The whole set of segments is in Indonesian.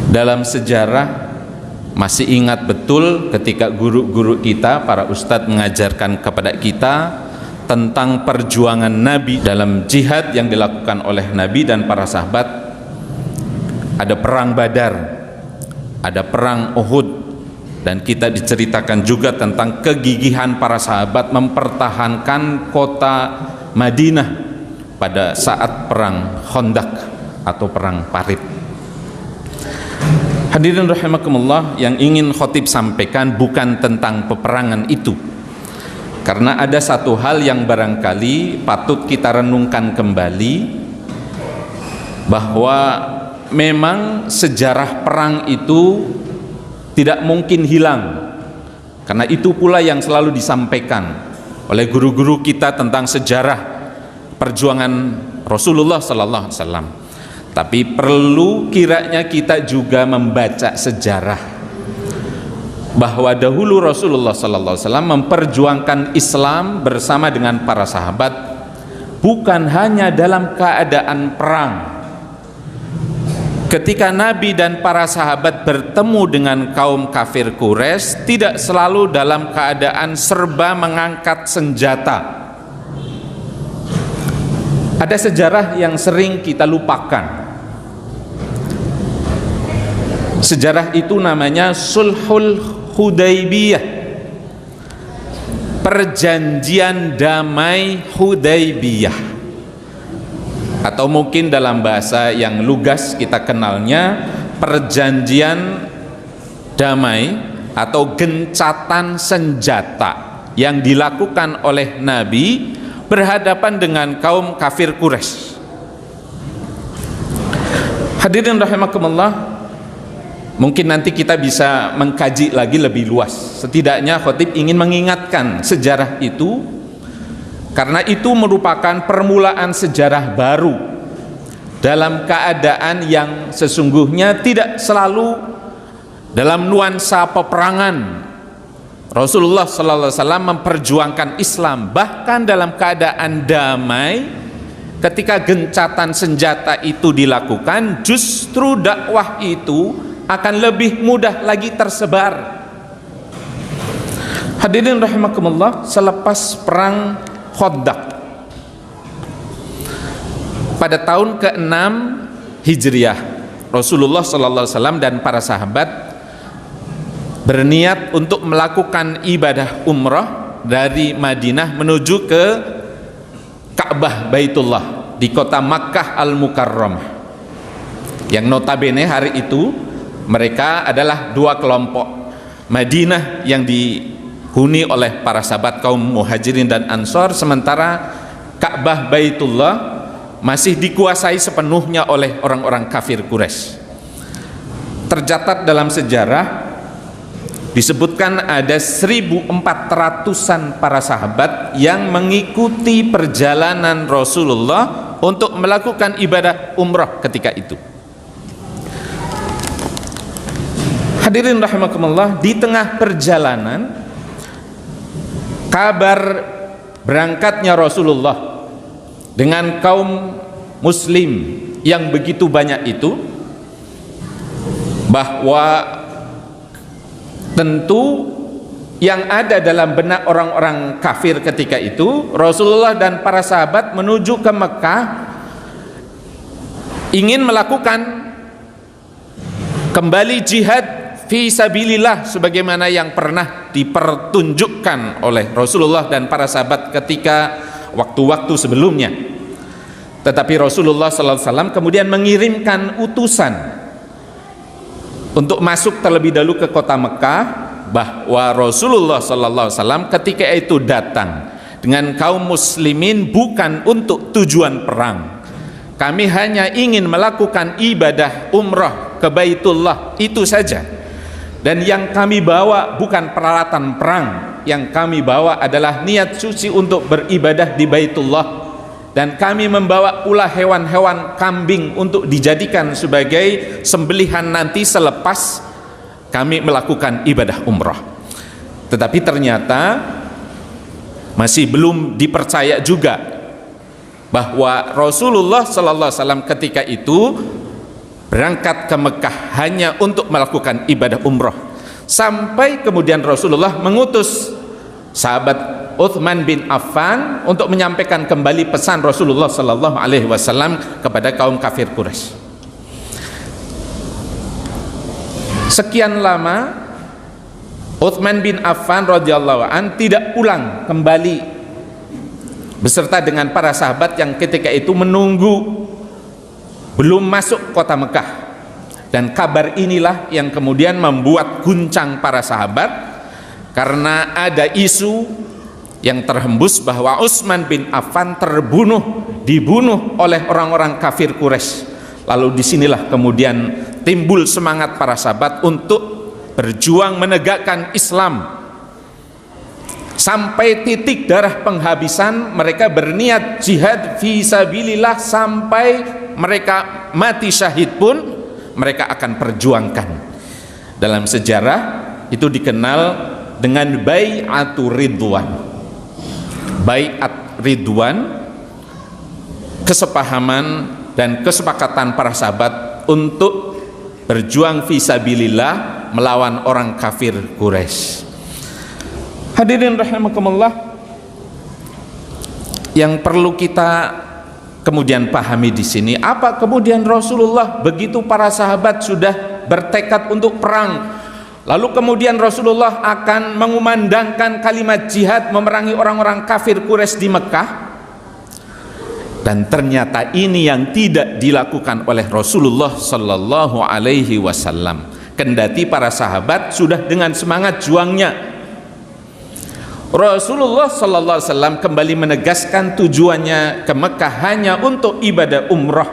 Dalam sejarah masih ingat betul ketika guru-guru kita, para ustadz mengajarkan kepada kita tentang perjuangan Nabi dalam jihad yang dilakukan oleh Nabi dan para sahabat. Ada perang Badar, ada perang Uhud, dan kita diceritakan juga tentang kegigihan para sahabat mempertahankan kota Madinah pada saat perang Khandaq atau perang Parit. Hadirin rahimakumullah, yang ingin khotib sampaikan bukan tentang peperangan itu, karena ada satu hal yang barangkali patut kita renungkan kembali, bahwa memang sejarah perang itu tidak mungkin hilang, karena itu pula yang selalu disampaikan oleh guru-guru kita tentang sejarah perjuangan Rasulullah sallallahu alaihi wasallam. Tapi perlu kiranya kita juga membaca sejarah bahwa dahulu Rasulullah sallallahu alaihi wasallam memperjuangkan Islam bersama dengan para sahabat bukan hanya dalam keadaan perang. Ketika Nabi dan para sahabat bertemu dengan kaum kafir Quraisy, tidak selalu dalam keadaan serba mengangkat senjata. Ada sejarah yang sering kita lupakan. Sejarah itu namanya Sulhul Hudaybiyah, perjanjian damai Hudaybiyah, atau mungkin dalam bahasa yang lugas kita kenalnya perjanjian damai atau gencatan senjata yang dilakukan oleh Nabi berhadapan dengan kaum kafir Quraisy. Hadirin rahimakumullah, mungkin nanti kita bisa mengkaji lagi lebih luas. Setidaknya khotib ingin mengingatkan sejarah itu, karena itu merupakan permulaan sejarah baru dalam keadaan yang sesungguhnya tidak selalu dalam nuansa peperangan. Rasulullah sallallahu alaihi wasallam memperjuangkan Islam bahkan dalam keadaan damai. Ketika gencatan senjata itu dilakukan, justru dakwah itu akan lebih mudah lagi tersebar. Hadirin rahimakumullah, selepas perang Khandaq pada tahun ke-6 Hijriah, Rasulullah sallallahu alaihi wasallam dan para sahabat berniat untuk melakukan ibadah umrah dari Madinah menuju ke Ka'bah Baitullah di kota Makkah Al-Mukarramah, yang notabene hari itu mereka adalah dua kelompok. Madinah yang dihuni oleh para sahabat kaum Muhajirin dan Ansor, sementara Ka'bah Baitullah masih dikuasai sepenuhnya oleh orang-orang kafir Quraisy. Tercatat dalam sejarah disebutkan ada 1.400-an para sahabat yang mengikuti perjalanan Rasulullah untuk melakukan ibadah umrah ketika itu. Hadirin rahimakumullah, di tengah perjalanan kabar berangkatnya Rasulullah dengan kaum muslim yang begitu banyak itu, bahwa tentu yang ada dalam benak orang-orang kafir ketika itu, Rasulullah dan para sahabat menuju ke Mekah ingin melakukan kembali jihad fi sabilillah sebagaimana yang pernah dipertunjukkan oleh Rasulullah dan para sahabat ketika waktu-waktu sebelumnya. Tetapi Rasulullah sallallahu alaihi wasallam kemudian mengirimkan utusan untuk masuk terlebih dahulu ke kota Mekah, bahwa Rasulullah sallallahu alaihi wasallam ketika itu datang dengan kaum muslimin bukan untuk tujuan perang. Kami hanya ingin melakukan ibadah umrah ke Baitullah, itu saja. Dan yang kami bawa bukan peralatan perang, yang kami bawa adalah niat suci untuk beribadah di Baitullah. Dan kami membawa pula hewan-hewan kambing untuk dijadikan sebagai sembelihan nanti selepas kami melakukan ibadah umrah. Tetapi ternyata masih belum dipercaya juga bahwa Rasulullah sallallahu alaihi wasallam ketika itu berangkat ke Mekah hanya untuk melakukan ibadah umroh, sampai kemudian Rasulullah mengutus sahabat Uthman bin Affan untuk menyampaikan kembali pesan Rasulullah sallallahu alaihi wasallam kepada kaum kafir Quraisy. Sekian lama Uthman bin Affan radhiyallahu an tidak pulang kembali beserta dengan para sahabat yang ketika itu menunggu belum masuk kota Mekah. Dan kabar inilah yang kemudian membuat guncang para sahabat, karena ada isu yang terhembus bahwa Utsman bin Affan dibunuh oleh orang-orang kafir Quraisy. Lalu disinilah kemudian timbul semangat para sahabat untuk berjuang menegakkan Islam. Sampai titik darah penghabisan, mereka berniat jihad fi sabilillah, sampai mereka mati syahid pun mereka akan perjuangkan. Dalam sejarah itu dikenal dengan Bai'atu Ridwan. Bai'at Ridwan, kesepahaman dan kesepakatan para sahabat untuk berjuang fisabilillah melawan orang kafir Quraisy. Hadirin rahimakumullah, yang perlu kita kemudian pahami di sini, apa kemudian Rasulullah begitu para sahabat sudah bertekad untuk perang, lalu kemudian Rasulullah akan mengumandangkan kalimat jihad memerangi orang-orang kafir Quraisy di Mekah, dan ternyata ini yang tidak dilakukan oleh Rasulullah sallallahu alaihi wasallam, kendati para sahabat sudah dengan semangat juangnya. Rasulullah sallallahu alaihi wasallam kembali menegaskan tujuannya ke Mekah hanya untuk ibadah umrah,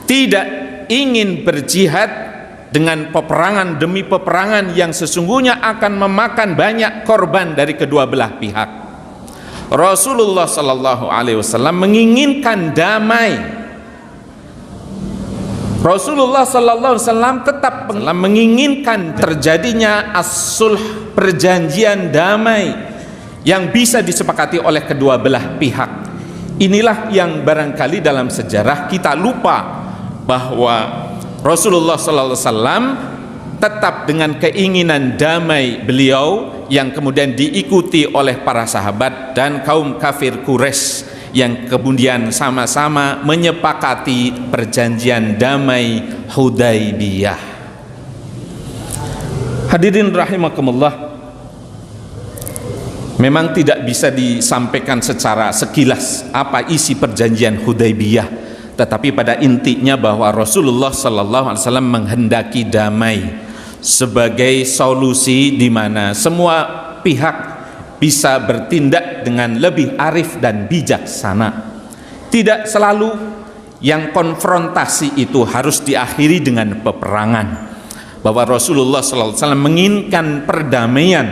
tidak ingin berjihad dengan peperangan demi peperangan yang sesungguhnya akan memakan banyak korban dari kedua belah pihak. Rasulullah sallallahu alaihi wasallam menginginkan damai. Rasulullah sallallahu alaihi wasallam tetap menginginkan terjadinya as-sulh, perjanjian damai yang bisa disepakati oleh kedua belah pihak. Inilah yang barangkali dalam sejarah kita lupa, bahwa Rasulullah sallallahu alaihi wasallam tetap dengan keinginan damai beliau yang kemudian diikuti oleh para sahabat dan kaum kafir Quraisy yang kemudian sama-sama menyepakati perjanjian damai Hudaybiyah. Hadirin rahimakumullah, memang tidak bisa disampaikan secara sekilas apa isi perjanjian Hudaybiyah, tetapi pada intinya bahwa Rasulullah sallallahu alaihi wasallam menghendaki damai sebagai solusi di mana semua pihak bisa bertindak dengan lebih arif dan bijaksana. Tidak selalu yang konfrontasi itu harus diakhiri dengan peperangan. Bahwa Rasulullah SAW menginginkan perdamaian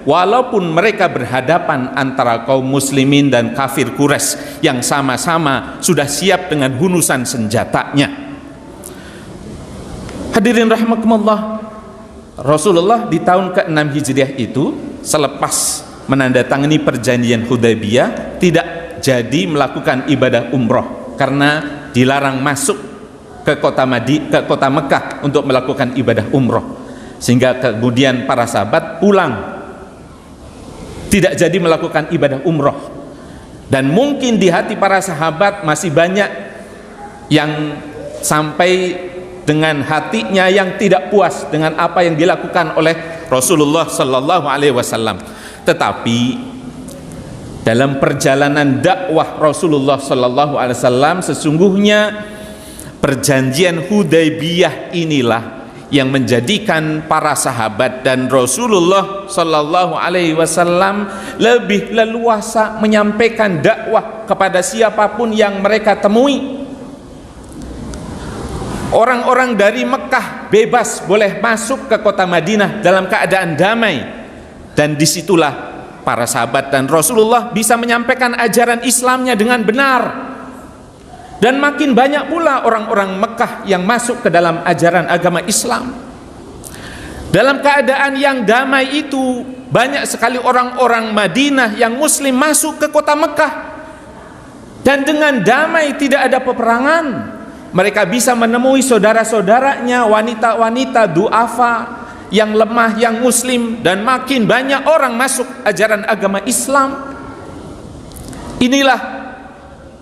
walaupun mereka berhadapan antara kaum muslimin dan kafir Quraisy yang sama-sama sudah siap dengan hunusan senjatanya. Hadirin rahimakumullah, Rasulullah di tahun ke-6 Hijriah itu selepas menandatangani perjanjian Hudaybiyah tidak jadi melakukan ibadah umroh karena dilarang masuk ke kota Mekah untuk melakukan ibadah umroh, sehingga kemudian para sahabat pulang tidak jadi melakukan ibadah umroh. Dan mungkin di hati para sahabat masih banyak yang sampai dengan hatinya yang tidak puas dengan apa yang dilakukan oleh Rasulullah sallallahu alaihi wasallam. Tetapi dalam perjalanan dakwah Rasulullah sallallahu alaihi wasallam, sesungguhnya perjanjian Hudaybiyah inilah yang menjadikan para sahabat dan Rasulullah sallallahu alaihi wasallam lebih leluasa menyampaikan dakwah kepada siapapun yang mereka temui. Orang-orang dari Mekah bebas boleh masuk ke kota Madinah dalam keadaan damai, dan disitulah para sahabat dan Rasulullah bisa menyampaikan ajaran Islamnya dengan benar. Dan makin banyak pula orang-orang Mekah yang masuk ke dalam ajaran agama Islam. Dalam keadaan yang damai itu, banyak sekali orang-orang Madinah yang muslim masuk ke kota Mekah, dan dengan damai, tidak ada peperangan. Mereka bisa menemui saudara-saudaranya, wanita-wanita du'afa yang lemah, yang muslim, dan makin banyak orang masuk ajaran agama Islam. Inilah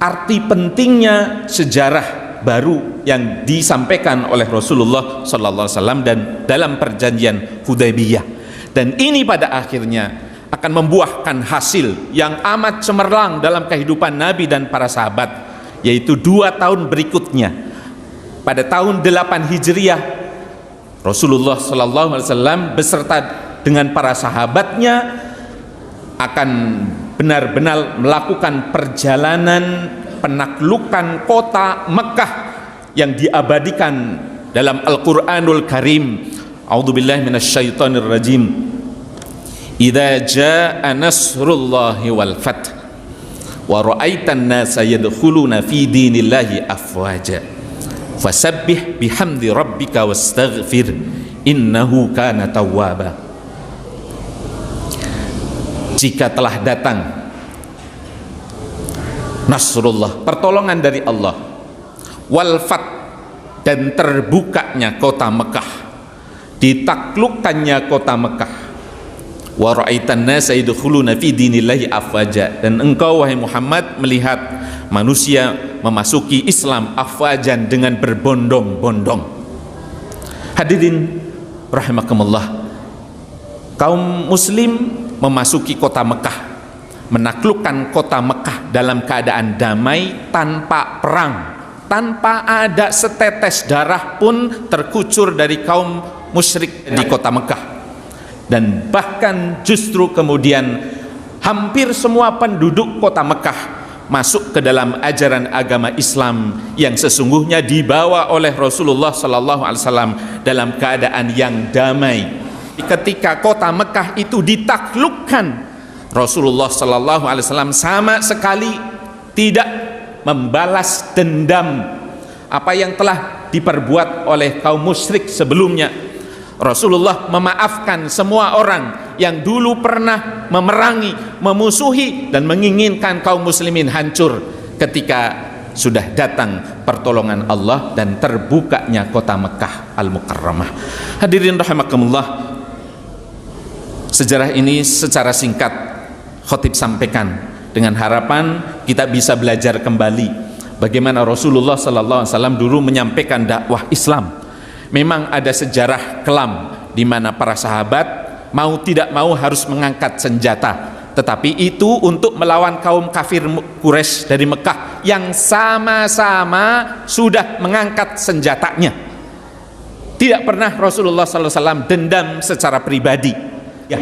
arti pentingnya sejarah baru yang disampaikan oleh Rasulullah sallallahu alaihi wasallam dan dalam perjanjian Hudaybiyah. Dan ini pada akhirnya akan membuahkan hasil yang amat cemerlang dalam kehidupan Nabi dan para sahabat, yaitu 2 tahun berikutnya. Pada tahun 8 Hijriah, Rasulullah sallallahu alaihi wasallam beserta dengan para sahabatnya akan benar-benar melakukan perjalanan penaklukan kota Mekah yang diabadikan dalam Al-Qur'anul Karim. A'udzubillahi minasyaitonir rajim. Idza jaa nasrullahi wal fath wa ra'aitan nasa yadkhuluna fi dinillahi afwaja fasabbih bihamdi rabbika wastaghfir innahu kana tawwaba. Jika telah datang nasrullah, pertolongan dari Allah, wal fath, dan terbukanya kota Mekah, ditaklukkannya kota Mekah, wa ra'aitan nasa yadkhuluna fi dinillahi afwaja, dan engkau wahai Muhammad melihat manusia memasuki Islam afwajan dengan berbondong-bondong. Hadirin rahimakumullah, kaum muslim memasuki kota Mekah, menaklukkan kota Mekah dalam keadaan damai, tanpa perang, tanpa ada setetes darah pun terkucur dari kaum musyrik di kota Mekah. Dan bahkan justru kemudian hampir semua penduduk kota Mekah masuk ke dalam ajaran agama Islam yang sesungguhnya dibawa oleh Rasulullah sallallahu alaihi wasallam dalam keadaan yang damai. Ketika kota Mekah itu ditaklukkan, Rasulullah sallallahu alaihi wasallam sama sekali tidak membalas dendam apa yang telah diperbuat oleh kaum musyrik sebelumnya. Rasulullah memaafkan semua orang yang dulu pernah memerangi, memusuhi, dan menginginkan kaum muslimin hancur ketika sudah datang pertolongan Allah dan terbukanya kota Mekah Al-Mukarramah. Hadirin rahimakumullah, sejarah ini secara singkat khotib sampaikan dengan harapan kita bisa belajar kembali bagaimana Rasulullah sallallahu alaihi wasallam dulu menyampaikan dakwah Islam. Memang ada sejarah kelam di mana para sahabat mau tidak mau harus mengangkat senjata, tetapi itu untuk melawan kaum kafir Quraisy dari Mekah yang sama-sama sudah mengangkat senjatanya. Tidak pernah Rasulullah sallallahu alaihi wasallam dendam secara pribadi. Ya.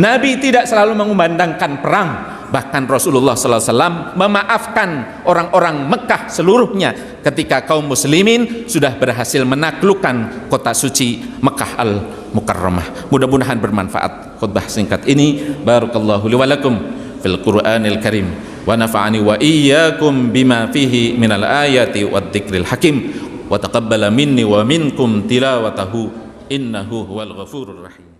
Nabi tidak selalu mengumandangkan perang, bahkan Rasulullah sallallahu alaihi wasallam memaafkan orang-orang Mekah seluruhnya ketika kaum muslimin sudah berhasil menaklukkan kota suci Mekah Al-Mukarramah. Mudah-mudahan bermanfaat khutbah singkat ini. Barakallahu li wa lakum fil Qur'anil Karim wa nafa'ani wa iyyakum bima fihi minal ayati wad dzikril hakim wa taqabbala minni wa minkum tilawatahu innahu huwal ghafurur rahim.